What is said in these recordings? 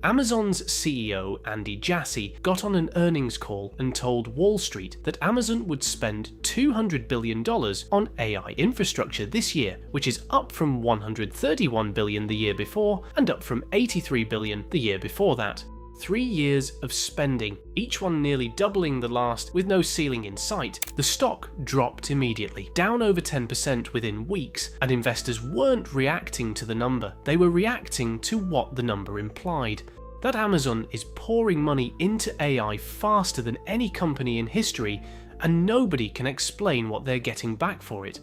Amazon's CEO Andy Jassy got on an earnings call and told Wall Street that Amazon would spend $200 billion on AI infrastructure this year, which is up from $131 billion the year before and up from $83 billion the year before that. 3 years of spending, each one nearly doubling the last with no ceiling in sight. The stock dropped immediately, down over 10% within weeks, and investors weren't reacting to the number, they were reacting to what the number implied. That Amazon is pouring money into AI faster than any company in history, and nobody can explain what they're getting back for it.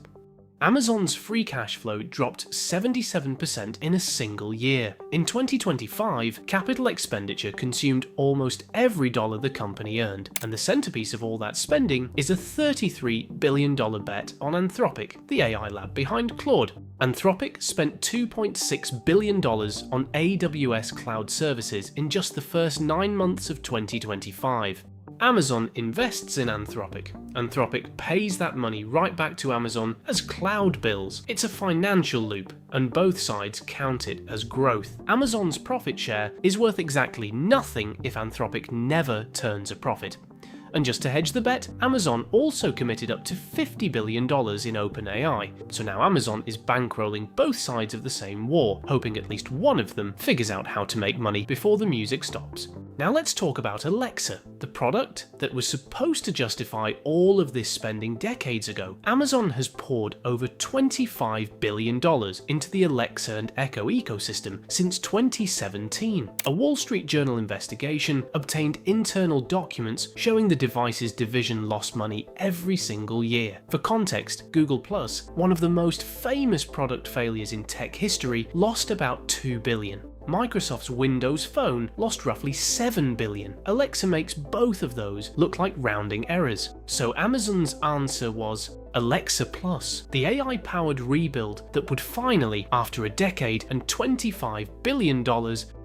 Amazon's free cash flow dropped 77% in a single year. In 2025, capital expenditure consumed almost every dollar the company earned, and the centerpiece of all that spending is a $33 billion bet on Anthropic, the AI lab behind Claude. Anthropic spent $2.6 billion on AWS cloud services in just the first 9 months of 2025. Amazon invests in Anthropic. Anthropic pays that money right back to Amazon as cloud bills. It's a financial loop, and both sides count it as growth. Amazon's profit share is worth exactly nothing if Anthropic never turns a profit. And just to hedge the bet, Amazon also committed up to $50 billion in OpenAI, so now Amazon is bankrolling both sides of the same war, hoping at least one of them figures out how to make money before the music stops. Now let's talk about Alexa, the product that was supposed to justify all of this spending decades ago. Amazon has poured over $25 billion into the Alexa and Echo ecosystem since 2017. A Wall Street Journal investigation obtained internal documents showing the device's division lost money every single year. For context, Google+, one of the most famous product failures in tech history, lost about $2 billion. Microsoft's Windows Phone lost roughly $7 billion. Alexa makes both of those look like rounding errors. So Amazon's answer was Alexa Plus, the AI-powered rebuild that would finally, after a decade and $25 billion,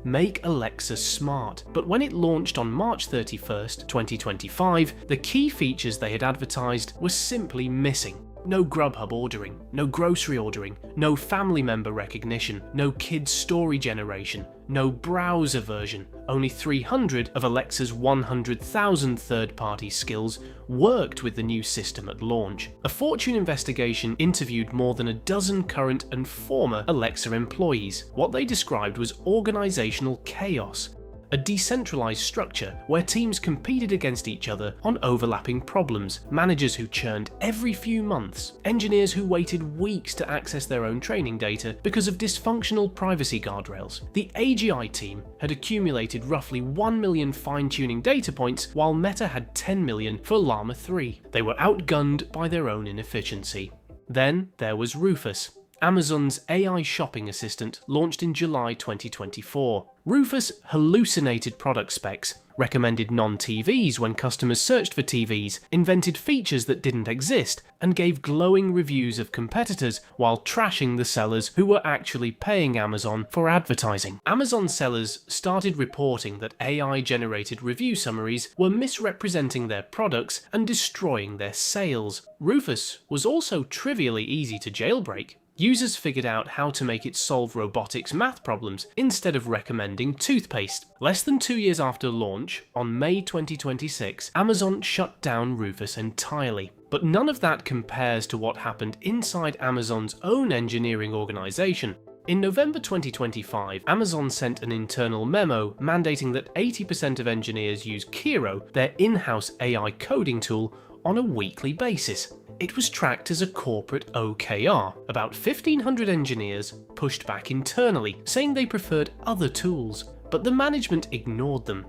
make Alexa smart. But when it launched on March 31st, 2025, the key features they had advertised were simply missing. No Grubhub ordering, no grocery ordering, no family member recognition, no kids story generation, no browser version. Only 300 of Alexa's 100,000 third-party skills worked with the new system at launch. A Fortune investigation interviewed more than a dozen current and former Alexa employees. What they described was organizational chaos. A decentralized structure where teams competed against each other on overlapping problems, managers who churned every few months, engineers who waited weeks to access their own training data because of dysfunctional privacy guardrails. The AGI team had accumulated roughly 1 million fine-tuning data points, while Meta had 10 million for Llama 3. They were outgunned by their own inefficiency. Then there was Rufus, Amazon's AI shopping assistant, launched in July 2024. Rufus hallucinated product specs, recommended non-TVs when customers searched for TVs, invented features that didn't exist, and gave glowing reviews of competitors while trashing the sellers who were actually paying Amazon for advertising. Amazon sellers started reporting that AI-generated review summaries were misrepresenting their products and destroying their sales. Rufus was also trivially easy to jailbreak. Users figured out how to make it solve robotics math problems instead of recommending toothpaste. Less than 2 years after launch, on May 2026, Amazon shut down Rufus entirely. But none of that compares to what happened inside Amazon's own engineering organization. In November 2025, Amazon sent an internal memo mandating that 80% of engineers use Kiro, their in-house AI coding tool, on a weekly basis. It was tracked as a corporate OKR. About 1,500 engineers pushed back internally, saying they preferred other tools, but the management ignored them.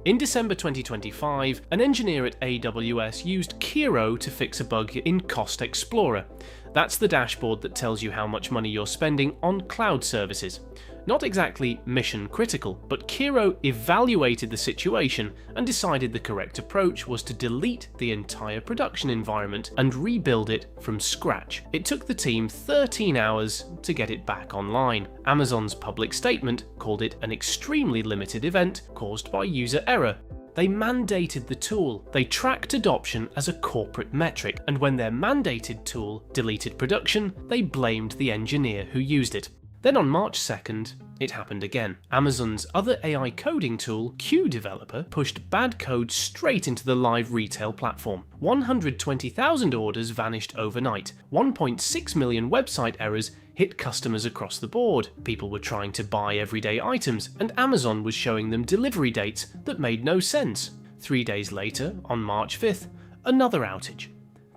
In December 2025, an engineer at AWS used Kiro to fix a bug in Cost Explorer. That's the dashboard that tells you how much money you're spending on cloud services. Not exactly mission critical, but Kiro evaluated the situation and decided the correct approach was to delete the entire production environment and rebuild it from scratch. It took the team 13 hours to get it back online. Amazon's public statement called it an extremely limited event caused by user error. They mandated the tool. They tracked adoption as a corporate metric, and when their mandated tool deleted production, they blamed the engineer who used it. Then on March 2nd, it happened again. Amazon's other AI coding tool, Q Developer, pushed bad code straight into the live retail platform. 120,000 orders vanished overnight. 1.6 million website errors hit customers across the board. People were trying to buy everyday items, and Amazon was showing them delivery dates that made no sense. 3 days later, on March 5th, another outage.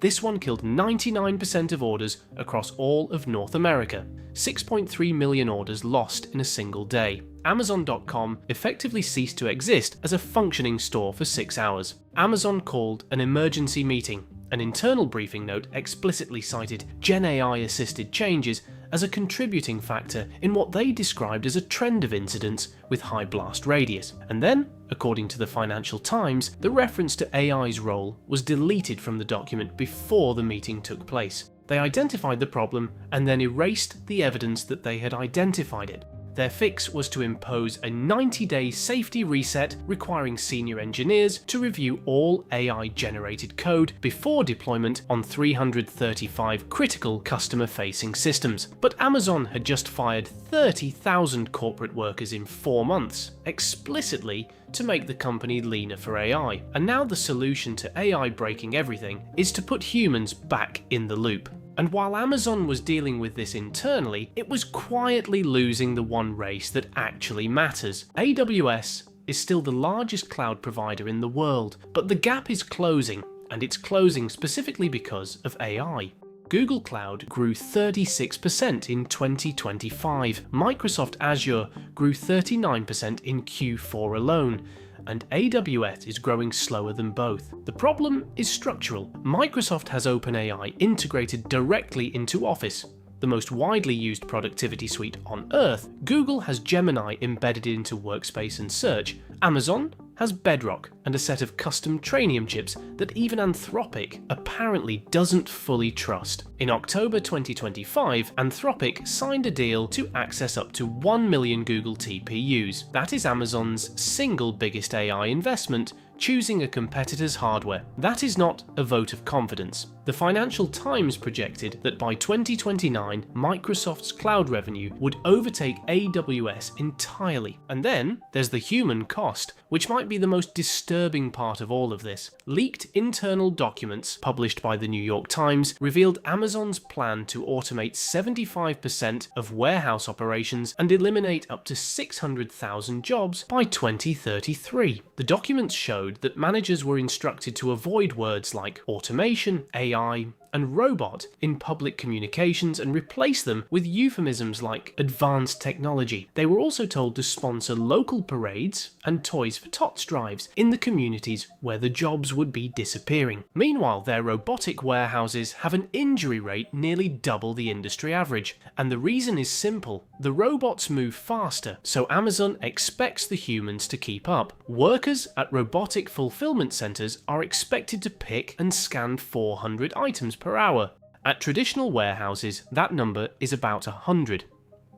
This one killed 99% of orders across all of North America. 6.3 million orders lost in a single day. Amazon.com effectively ceased to exist as a functioning store for 6 hours. Amazon called an emergency meeting. An internal briefing note explicitly cited Gen AI-assisted changes as a contributing factor in what they described as a trend of incidents with high blast radius. And then, according to the Financial Times, the reference to AI's role was deleted from the document before the meeting took place. They identified the problem and then erased the evidence that they had identified it. Their fix was to impose a 90-day safety reset requiring senior engineers to review all AI-generated code before deployment on 335 critical customer-facing systems. But Amazon had just fired 30,000 corporate workers in 4 months, explicitly to make the company leaner for AI. And now the solution to AI breaking everything is to put humans back in the loop. And while Amazon was dealing with this internally, it was quietly losing the one race that actually matters. AWS is still the largest cloud provider in the world, but the gap is closing, and it's closing specifically because of AI. Google Cloud grew 36% in 2025, Microsoft Azure grew 39% in Q4 alone, and AWS is growing slower than both. The problem is structural. Microsoft has OpenAI integrated directly into Office, the most widely used productivity suite on Earth. Google has Gemini embedded into Workspace and Search. Amazon has Bedrock and a set of custom Trainium chips that even Anthropic apparently doesn't fully trust. In October 2025, Anthropic signed a deal to access up to 1 million Google TPUs. That is Amazon's single biggest AI investment, choosing a competitor's hardware. That is not a vote of confidence. The Financial Times projected that by 2029, Microsoft's cloud revenue would overtake AWS entirely. And then there's the human cost, which might be the most disturbing part of all of this. Leaked internal documents published by the New York Times revealed Amazon's plan to automate 75% of warehouse operations and eliminate up to 600,000 jobs by 2033. The documents showed that managers were instructed to avoid words like automation, AI, and robot in public communications and replace them with euphemisms like advanced technology. They were also told to sponsor local parades and Toys for Tots drives in the communities where the jobs would be disappearing. Meanwhile, their robotic warehouses have an injury rate nearly double the industry average, and the reason is simple. The robots move faster, so Amazon expects the humans to keep up. Workers at robotic fulfillment centers are expected to pick and scan 400 items per hour. At traditional warehouses, that number is about 100.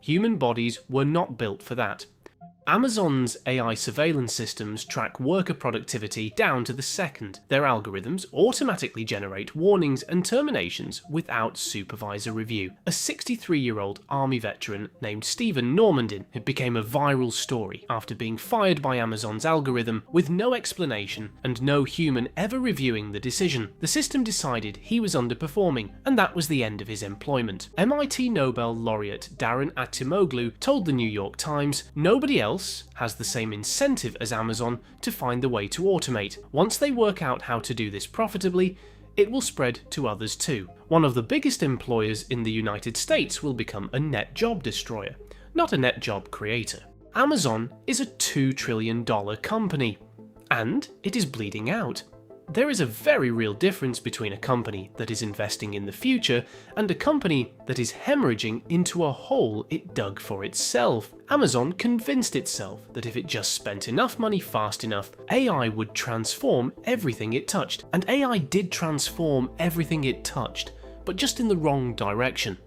Human bodies were not built for that. Amazon's AI surveillance systems track worker productivity down to the second. Their algorithms automatically generate warnings and terminations without supervisor review. A 63-year-old army veteran named Stephen Normandin became a viral story after being fired by Amazon's algorithm with no explanation and no human ever reviewing the decision. The system decided he was underperforming, and that was the end of his employment. MIT Nobel laureate Daron Acemoglu told the New York Times, "Nobody else has the same incentive as Amazon to find the way to automate. Once they work out how to do this profitably, it will spread to others too. One of the biggest employers in the United States will become a net job destroyer, not a net job creator." Amazon is a $2 trillion company, and it is bleeding out. There is a very real difference between a company that is investing in the future and a company that is hemorrhaging into a hole it dug for itself. Amazon convinced itself that if it just spent enough money fast enough, AI would transform everything it touched. And AI did transform everything it touched, but just in the wrong direction.